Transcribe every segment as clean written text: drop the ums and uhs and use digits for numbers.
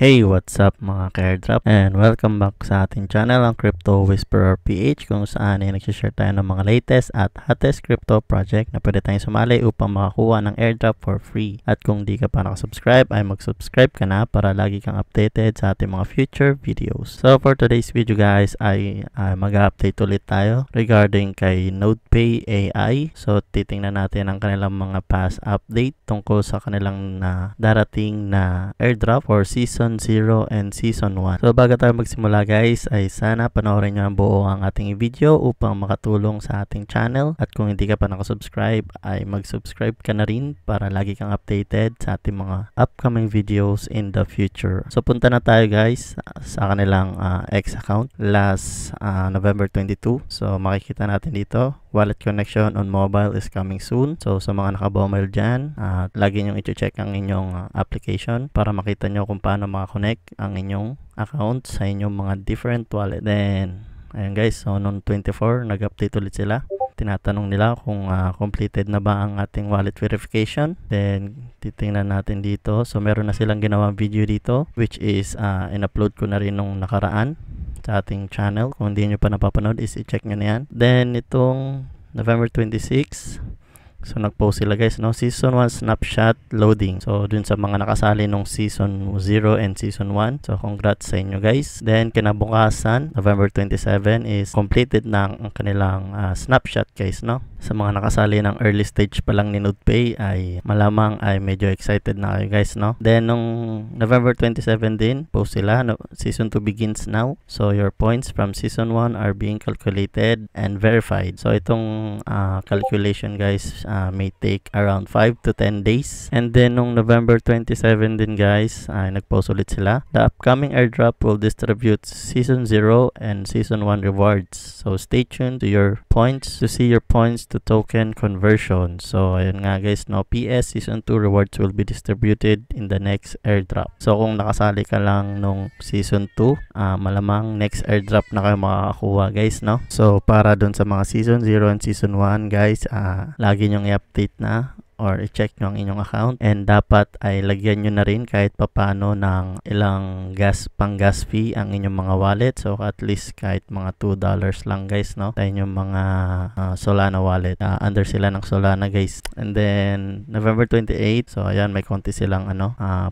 Hey, what's up mga ka-airdrop, and welcome back sa ating channel, ang Crypto Whisperer PH, kung saan ay nagsishare tayo ng mga latest at hottest crypto project na pwede tayong sumali upang makakuha ng airdrop for free. At kung di ka pa nakasubscribe, ay mag-subscribe ka na para lagi kang updated sa ating mga future videos. So for today's video guys, ay mag-update ulit tayo regarding kay NodePay AI. So titingnan natin ang kanilang mga past update tungkol sa kanilang darating na airdrop for Season 0 and Season 1. So bago tayo magsimula guys, ay sana panoorin nyo ang buo ang ating video upang makatulong sa ating channel. At kung hindi ka pa nakasubscribe, ay mag-subscribe ka na rin para lagi kang updated sa ating mga upcoming videos in the future. So punta na tayo guys sa kanilang X account last November 22. So makikita natin dito, wallet connection on mobile is coming soon. So sa mga nakabomel dyan, lagi nyo i-check ang inyong application para makita nyo kung paano makakonect ang inyong account sa inyong mga different wallet. Then ayun guys, so noong 24 nag-update ulit sila. Tinatanong nila kung completed na ba ang ating wallet verification. Then titingnan natin dito, so meron na silang ginawang video dito, which is in-upload ko na rin nung nakaraan sa ating channel. Kung hindi nyo pa napapanood, is i-check nyo na yan. Then itong November 26, so nag-post sila guys, no? Season 1 snapshot loading. So dun sa mga nakasali nung Season 0 and Season 1, so congrats sa inyo guys. Then kinabukasan, November 27, is completed na ang kanilang snapshot guys, no? Sa mga nakasali ng early stage pa lang ni NodePay, ay malamang ay medyo excited na kayo guys, no? Then nung November 27 din, post sila, no? Season 2 begins now. So your points from Season 1 are being calculated and verified. So itong calculation guys may take around 5 to 10 days. And then nung November 27 din guys, nag-post ulit sila. The upcoming airdrop will distribute Season 0 and Season 1 rewards. So stay tuned to your points to see your points to token conversion. So ayun nga guys, no? PS Season 2 rewards will be distributed in the next airdrop. So kung nakasali ka lang nung Season 2, malamang next airdrop na kayo makakakuha guys, no? So para dun sa mga Season 0 and Season 1 guys, lagi nyong i-update na or i-check nyo ang inyong account, and dapat ay lagyan nyo na rin kahit papano ng ilang pang-gas fee ang inyong mga wallet. So at least kahit mga $2 lang guys, no? Sa inyong mga Solana wallet. Under sila ng Solana guys. And then November 28, so ayan, may konti silang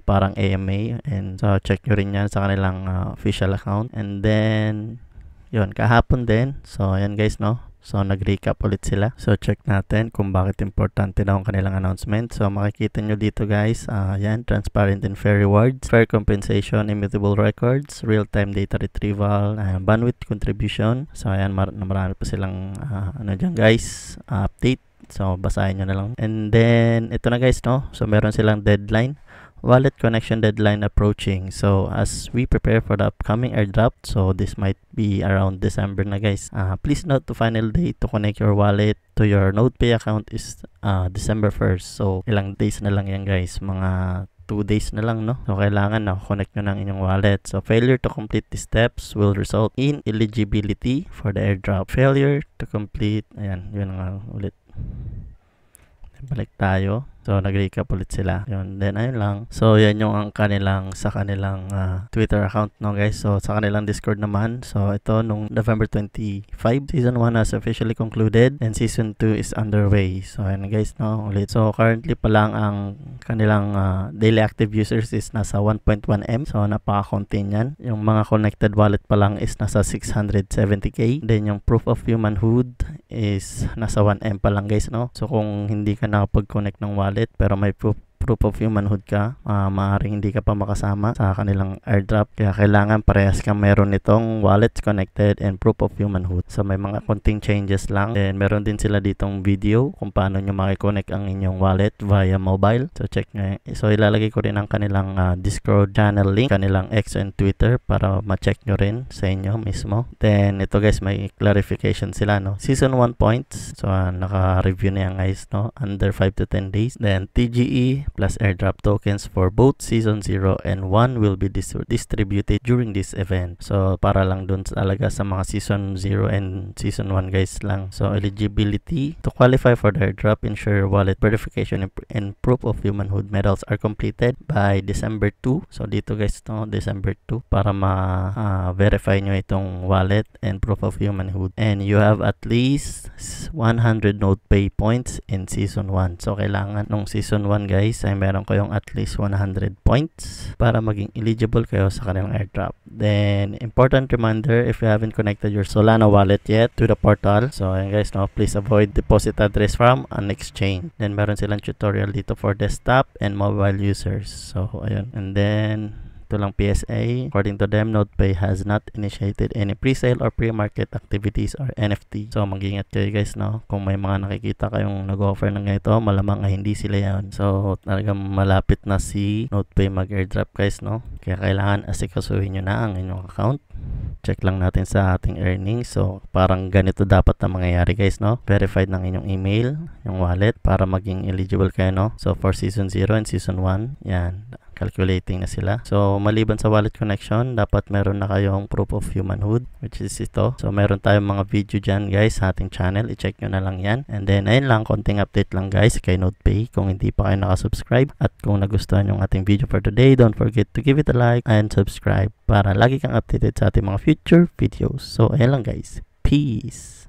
parang AMA, and so check nyo rin yan sa kanilang official account. And then yun, kahapon din, so ayan guys, no? So nag-recap ulit sila. So check natin kung bakit importante daw ang kanilang announcement. So makikita nyo dito guys, yan, transparent and fair rewards, fair compensation, immutable records, real-time data retrieval, bandwidth contribution. So ayan, marami pa silang dyan guys, update. So basahin nyo na lang. And then ito na guys, no? So meron silang deadline. Wallet connection deadline approaching. So as we prepare for the upcoming airdrop, so this might be around December na guys, please note the final date to connect your wallet to your NodePay account is December 1st. So ilang days na lang yan guys, mga 2 days na lang, no? So kailangan na connect nyo ng inyong wallet. So failure to complete these steps will result in eligibility for the airdrop. Failure to complete, ayan, yun nga ulit. Balik tayo. So nag-recap ulit sila. Yun, then ayun lang. So yan yung ang kanilang sa kanilang Twitter account, no guys. So sa kanilang Discord naman, so ito nung November 25, Season 1 has officially concluded and Season 2 is underway. So ayun guys, no, ulit. So currently pa lang ang kanilang daily active users is nasa 1.1 M. So napaka-konti niyan. Yung mga connected wallet pa lang is nasa 670k. Then yung proof of humanhood is nasa 1 M pa lang guys, no. So kung hindi ka nakapag-connect ng wallet pero may proof of humanhood ka, maaaring hindi ka pa makasama sa kanilang airdrop. Kaya kailangan parehas kang meron nitong wallets connected and proof of humanhood. So may mga konting changes lang. Then meron din sila ditong video kung paano nyo makikonnect ang inyong wallet via mobile. So check nyo. So ilalagay ko rin ang kanilang Discord channel link, kanilang X and Twitter para ma-check nyo rin sa inyo mismo. Then ito guys, may clarification sila, no? Season 1 points. So naka-review na yan guys, no? Under 5 to 10 days. Then TGE plus airdrop tokens for both Season 0 and 1 will be distributed during this event. So para lang dun talaga sa mga Season 0 and Season 1 guys lang. So eligibility to qualify for the airdrop, ensure wallet verification and proof of humanhood medals are completed by December 2. So dito guys no, December 2 para ma-verify nyo itong wallet and proof of humanhood. And you have at least 100 NodePay points in Season 1. So kailangan nung Season 1 guys ay meron kayong at least 100 points para maging eligible kayo sa kanilang airdrop. Then important reminder, if you haven't connected your Solana wallet yet to the portal, so ayan guys no, please avoid deposit address from an exchange. Then meron silang tutorial dito for desktop and mobile users. So ayun, and then ito lang PSA, according to them, NodePay has not initiated any pre-sale or pre-market activities or NFT. So mag-ingat kayo guys no, kung may mga nakikita kayong nag-offer ng ganito, malamang ay hindi sila yan. So talagang malapit na si NodePay mag-airdrop guys no, kaya kailangan asikasuhin nyo na ang inyong account. Check lang natin sa ating earnings. So parang ganito dapat na mangyayari guys no, verified ng inyong email, yung wallet para maging eligible kayo no. So for Season 0 and Season 1, yan, calculating na sila. So maliban sa wallet connection, dapat meron na kayong proof of humanhood, which is ito. So meron tayong mga video dyan guys sa ating channel, i-check nyo na lang yan. And then ayun lang, konting update lang guys kay NodePay. Kung hindi pa kayo nakasubscribe at kung nagustuhan yung ating video for today, don't forget to give it a like and subscribe para lagi kang updated sa ating mga future videos. So ayun lang guys, peace!